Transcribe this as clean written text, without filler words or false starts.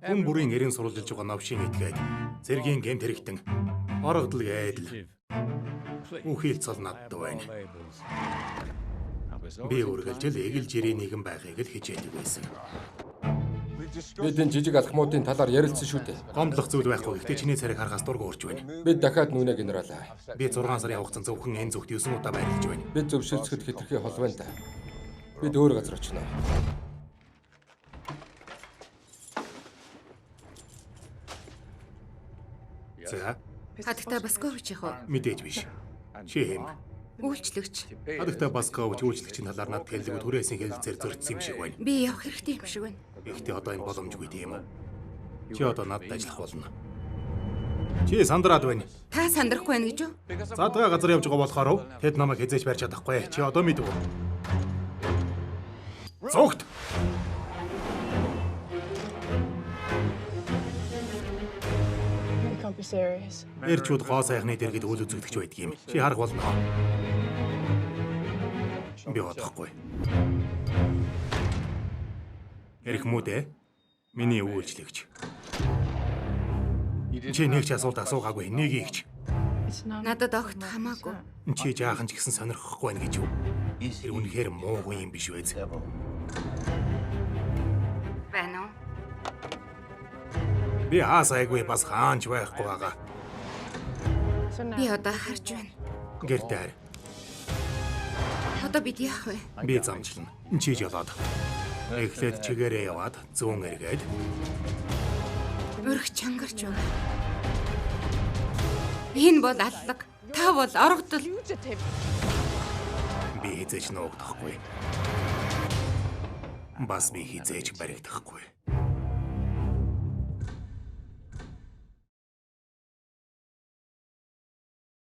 Хүн бүрийн эрен сурвалжилж байгаа новшийн этгээд зэргийн гэмт хэрэгтэн орогдол айдал үхэл цол надд байна. Би үргэлжил эгэл жирийн нэгэн байхыг л хичээдэг байсан. Бид энэ жижиг алхмуудын талаар ярилцсан шүү дээ. Гомдлох зүйл байхгүй. Гэхдээ чиний царийг харахаас дург уурж байна. Бид дахиад нүнэ генерал. Би 6 сарын хугацаанд зөвхөн энэ зүгт 9 удаа байрлаж байна. Бид зөвшөөрсөд хэтэрхий хол байна да. Бид өөр газар очино. За, Хадагта Баскович яах вэ? мэдээж биш. Чи хэм. Үйлчлэгч. Хадагта Баскович үйлчлэгчийн талаар над хэллэгүүд түрээсийн хэлэлцээр зөрчсөн юм шиг байна. Би явах хэрэгтэй юм шиг байна. Гэхдээ одоо энэ боломжгүй тийм үү? Чи одоо надад ажиллах болно. Чи сандраад байна. Та сандрахгүй байна гэж юу? Задгаа газар явж байгаа болохоор тэд намайг хязгаарч барьж чадахгүй. Чи одоо мэдв. Зогт. Эрчүүд гоо сайхны дэргэд үл үзэгдэж байдаг юм. Чи харах болно. Би бодохгүй. Эрх мүүдэ. Миний үйлчлэгч. Чи нэг ч асуулт асуугаагүй. Нэг ийгч. Надад огт хамаагүй. Чи жаахан ч гэсэн сонирхохгүй байна гэж юу? Тэр үнэхээр муугүй юм биш үү? Байна уу? Би хаасайгүй бас хаанч байхгүй байгаа. Би одоо харж байна. Гэртээ хар. Одоо бид яах вэ? Би замчлана. Чи жолоод. Эхлээд чигээрээ яваад зүүн эргээд. Өрх чангарч байгаа. Энэ бол аллаг. Та бол орогдол. Би хизээч нуугдахгүй. Бас би хизээч баригдахгүй.